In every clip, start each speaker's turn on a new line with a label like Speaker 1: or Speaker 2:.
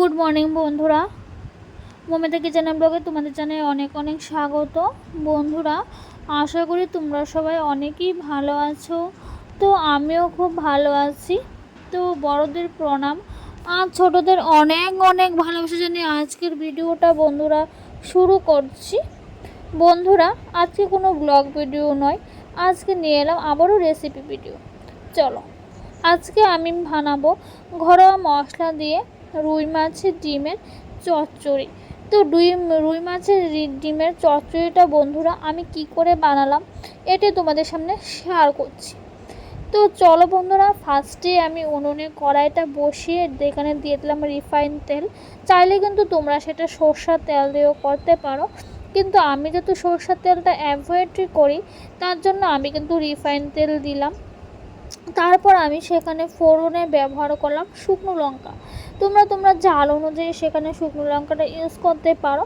Speaker 1: Good morning বন্ধুরা, Momita kitchen ব্লগে তোমাদের জানাই অনেক অনেক স্বাগত। বন্ধুরা, আশা করি তোমরা সবাই অনেকই ভালো আছো। তো আমিও খুব ভালো আছি। তো বড়দের প্রণাম আর ছোটদের অনেক অনেক ভালোবাসা জানিয়ে আজকের ভিডিওটা বন্ধুরা শুরু করছি। বন্ধুরা, আজকে কোনো ব্লগ ভিডিও নয়, আজকে নিয়ে এলাম আবারও রেসিপি ভিডিও। চলো, আজকে আমি বানাবো ঘরোয়া মশলা দিয়ে রুই মাছের ডিমের চচ্চড়ি। তো রুই মাছের ডিমের চচ্চড়িটা বন্ধুরা আমি কি করে বানালাম এটা তোমাদের সামনে শেয়ার করছি। তো চলো বন্ধুরা, ফার্স্টে আমি উনুনে কড়াইটা বসিয়ে এখানে দিয়ে দিলাম রিফাইন তেল। চাইলে কিন্তু তোমরা সেটা সরষের তেল দিয়েও করতে পারো, কিন্তু আমি যেহেতু সরষের তেলটা অ্যাভয়েড করি তার জন্য আমি কিন্তু রিফাইন তেল দিলাম। তারপর আমি সেখানে ফোড়নে ব্যবহার করলাম শুকনো লঙ্কা। তোমরা ঝাল অনুযায়ী সেখানে শুকনো লঙ্কাটা ইউজ করতে পারো।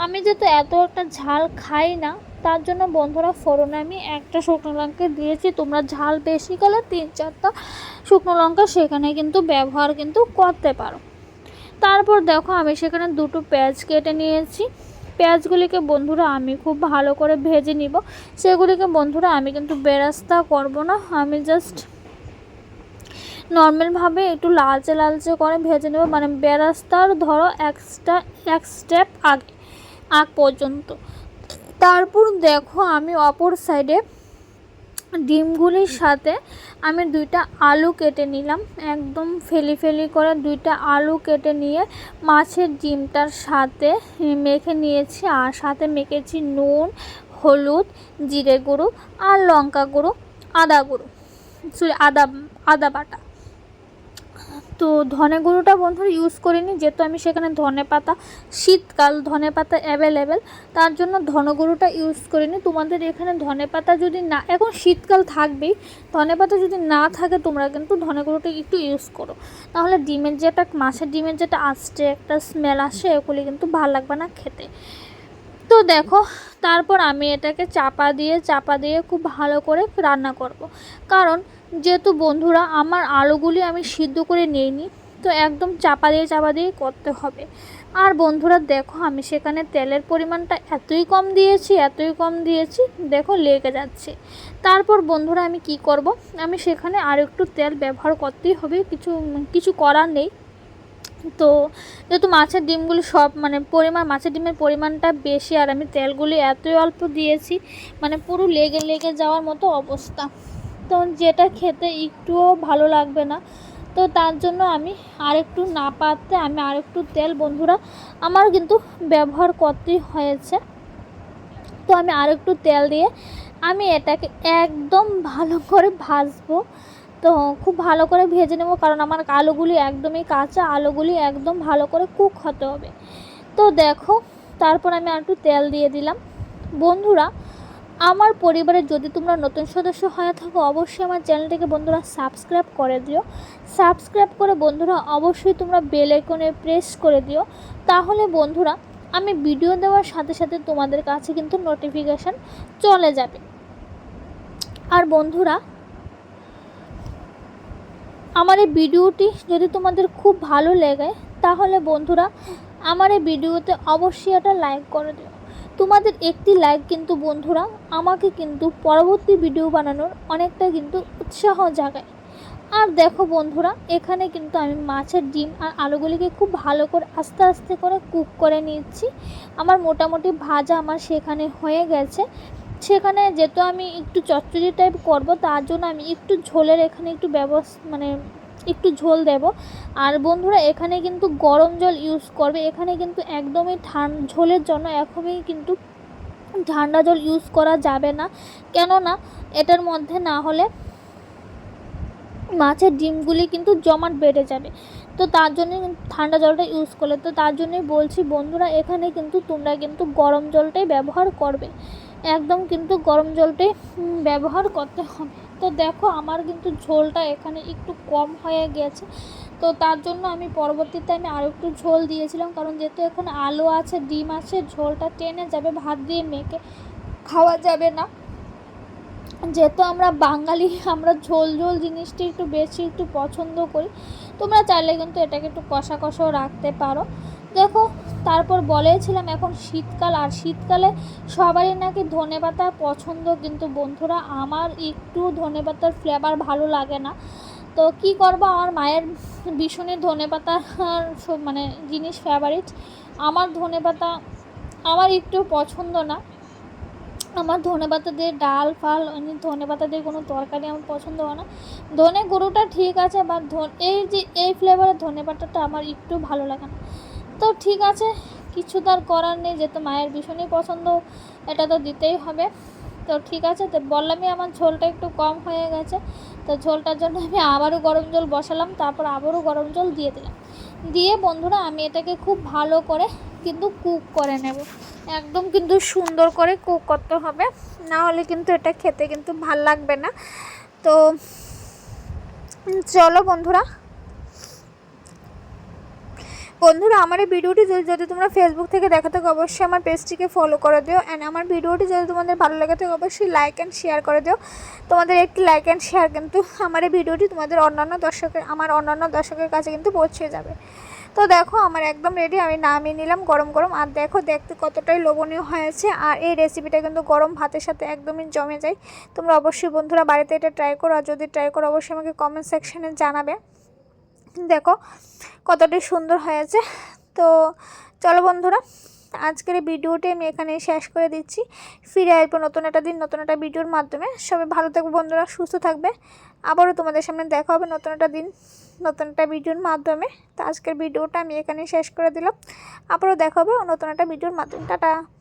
Speaker 1: আমি যেহেতু এত একটা ঝাল খাই না তার জন্য বন্ধুরা ফোড়নে আমি একটা শুকনো লঙ্কা দিয়েছি। তোমরা ঝাল বেশি গেলে 3-4টা শুকনো লঙ্কা সেখানে কিন্তু ব্যবহার কিন্তু করতে পারো। তারপর দেখো আমি সেখানে 2টো পেঁয়াজ কেটে নিয়েছি। পেঁয়াজগুলিকে বন্ধুরা আমি খুব ভালো করে ভেজে নিব। সেগুলিকে বন্ধুরা আমি কিন্তু বেরেস্তা করব না, আমি জাস্ট নর্মালভাবে একটু লালচে লালচে করে ভেজে নেব, মানে বেরেস্তার ধরো এক স্টেপ আগ পর্যন্ত। তারপর দেখো আমি অপর সাইডে ডিমগুলির সাথে আমি 2টা আলু কেটে নিলাম, একদম ফেলি করে 2টা আলু কেটে নিয়ে মাছের ডিমটার সাথে মেখে নিয়েছি। আর সাথে মেখেছি নুন, হলুদ, জিরে গুঁড়ো আর লঙ্কা গুঁড়ো, আদা বাটা। তো ধনে গুঁড়োটা বন্ধুরা ইউজ করিনি, যেহেতু আমি সেখানে শীতকাল ধনে পাতা অ্যাভেলেবেল, তার জন্য ধনে গুঁড়োটা ইউজ করিনি। তোমাদের এখানে ধনে পাতা যদি না, এখন শীতকাল থাকবেই, ধনে পাতা যদি না থাকে তোমরা কিন্তু ধনে গুঁড়োটা একটু ইউজ করো, তাহলে মাছের ডিমের যেটা আস্তে একটা স্মেল আসে ওগুলি কিন্তু ভালো লাগবে না খেতে। তো দেখো, তারপর আমি এটাকে চাপা দিয়ে খুব ভালো করে রান্না করব। কারণ যেহেতু বন্ধুরা আমার আলুগুলি আমি সিদ্ধ করে নিইনি, তো একদম চাপা দিয়ে করতে হবে। আর বন্ধুরা দেখো আমি সেখানে তেলের পরিমাণটা এতই কম দিয়েছি দেখো লেগে যাচ্ছে। তারপর বন্ধুরা আমি কি করব, আমি সেখানে আর একটু তেল ব্যবহার করতেই হবে, কিছু করার নেই। তো যেহেতু মাছের ডিমের পরিমাণটা বেশি আর আমি তেলগুলি এতই অল্প দিয়েছি, মানে পুরো লেগে যাওয়ার মতো অবস্থা, তো যেটা খেতে একটুও ভালো লাগবে না। তো তার জন্য আমি আরেকটু তেল বন্ধুরা আমার কিন্তু ব্যবহার করতেই হয়েছে। তো আমি আরেকটু তেল দিয়ে আমি এটাকে একদম ভালো করে ভাজবো। তো খুব ভালো করে ভেজে নেব, কারণ আমার আলুগুলি একদমই কাঁচা, আলুগুলি একদম ভালো করে কুক হতে হবে। তো দেখো, তারপর আমি আর একটু তেল দিয়ে দিলাম। বন্ধুরা, আমার পরিবারের যদি তোমরা নতুন সদস্য হয়ে থাকো অবশ্যই আমার চ্যানেলটিকে বন্ধুরা সাবস্ক্রাইব করে দিও। সাবস্ক্রাইব করে বন্ধুরা অবশ্যই তোমরা বেল আইকনে প্রেস করে দিও, তাহলে বন্ধুরা আমি ভিডিও দেওয়ার সাথে সাথে তোমাদের কাছে কিন্তু নোটিফিকেশান চলে যাবে। আর বন্ধুরা, আমার এই ভিডিওটি যদি তোমাদের খুব ভালো লাগে তাহলে বন্ধুরা আমার এই ভিডিওতে অবশ্যই একটা লাইক করে দিও। তোমাদের একটি লাইক কিন্তু বন্ধুরা আমাকে কিন্তু পরবর্তী ভিডিও বানানোর অনেকটা কিন্তু উৎসাহ জাগায়। আর দেখো বন্ধুরা, এখানে কিন্তু আমি মাছের ডিম আর আলুগুলিকে খুব ভালো করে আস্তে করে কুক করে নিচ্ছি। আমার মোটামুটি ভাজা আমার সেখানে হয়ে গেছে। সেখানে যেহেতু আমি একটু চচ্চড়ি টাইপ করব তার জন্য আমি একটু ঝোলের এখানে একটু ঝোল দেব। আর বন্ধুরা এখানে কিন্তু গরম জল ইউজ করবে, এখানে কিন্তু একদমই ঝোলের জন্য একদমই কিন্তু ঠান্ডা জল ইউজ করা যাবে না, কেননা এটার মধ্যে না হলে মাছের ডিমগুলি কিন্তু জমাট বেড়ে যাবে। তো তার জন্য ঠান্ডা জলটা ইউজ করলে, তো তার জন্যই বলছি বন্ধুরা এখানে কিন্তু তোমরা কিন্তু গরম জলটাই ব্যবহার করবে, একদম কিন্তু গরম জলটাই ব্যবহার করতে হবে। তো দেখো আমার কিন্তু ঝোলটা এখানে একটু কম হয়ে গেছে, তো তার জন্য আমি পরবর্তীতে আরও একটু ঝোল দিয়েছিলাম, কারণ যেহেতু এখানে আলু আছে, ডিম আছে, ঝোলটা টেনে যাবে, ভাত দিয়ে মেখে খাওয়া যাবে না। যেহেতু আমরা বাঙালি, আমরা ঝোল ঝোল জিনিসটি একটু বেশি একটু পছন্দ করি। তোমরা চাইলে কিন্তু এটাকে একটু কষা কষাও রাখতে পারো। দেখো, তারপর বলেছিলাম এখন শীতকাল, আর শীতকালে সবারই নাকি ধনেপাতা পছন্দ, কিন্তু বন্ধুরা আমার একটু ধনেপাতার ফ্লেভার ভালো লাগে না। তো কি করবো, আমার মায়ের ভীষণই ধনেপাতা মানে জিনিস ফেভারিট। আমার ধনেপাতা আমার একটু পছন্দ না। আমার ধনেপাতা দিয়ে ডাল ফাল, ধনেপাতা দিয়ে কোনো তরকারি আমার পছন্দ হয় না। ধনে গুঁড়োটা ঠিক আছে, বা এই যে এই ফ্লেভারের ধনেপাতাটা আমার একটু ভালো লাগে না। তো ঠিক আছে, কিছু তার করার নেই, যেহেতু মায়ের ভীষণই পছন্দ, এটা তো দিতেই হবে। তো ঠিক আছে, তো বললামই আমার ঝোলটা একটু কম হয়ে গেছে। তো ঝোলটার জন্য আমি আবারও গরম জল বসালাম, তারপর আবারও গরম জল দিয়ে দিলাম। দিয়ে বন্ধুরা আমি এটাকে খুব ভালো করে কিন্তু কুক করে নেব। একদম কিন্তু সুন্দর করে কুক করতে হবে, না হলে কিন্তু এটা খেতে কিন্তু ভাল লাগবে না। তো চলো বন্ধুরা আমার এই ভিডিওটি যদি তোমরা ফেসবুক থেকে দেখো থাকো অবশ্যই আমার পেজটিকে ফলো করে দিও। অ্যান্ড আমার ভিডিওটি যদি তোমাদের ভালো লাগে থাকে অবশ্যই লাইক অ্যান্ড শেয়ার করে দিও। তোমাদের একটি লাইক অ্যান্ড শেয়ার কিন্তু আমার এই ভিডিওটি তোমাদের অন্যান্য দর্শকের কাছে কিন্তু পৌঁছে যাবে। তো দেখো আমার একদম রেডি, আমি নামিয়ে নিলাম গরম গরম। আর দেখো দেখতে কতটাই লোভনীয় হয়েছে। আর এই রেসিপিটা কিন্তু গরম ভাতের সাথে একদমই জমে যায়। তোমরা অবশ্যই বন্ধুরা বাড়িতে এটা ট্রাই করো, আর যদি ট্রাই করো অবশ্যই আমাকে কমেন্ট সেকশনে জানাবে। দেখো কতটাই সুন্দর হয়েছে। তো চলো বন্ধুরা, আজকের এই ভিডিওটি আমি এখানেই শেষ করে দিচ্ছি। ফিরে আসবো নতুন একটা দিন নতুন একটা ভিডিওর মাধ্যমে। সবাই ভালো থাকবে বন্ধুরা, সুস্থ থাকবে। আবারও তোমাদের সামনে দেখা হবে নতুন একটা দিন নতুন একটা ভিডিওর মাধ্যমে। তো আজকের ভিডিওটা আমি এখানেই শেষ করে দিলাম। আবারও দেখা হবে নতুন একটা ভিডিওর মাধ্যমে। টাটা।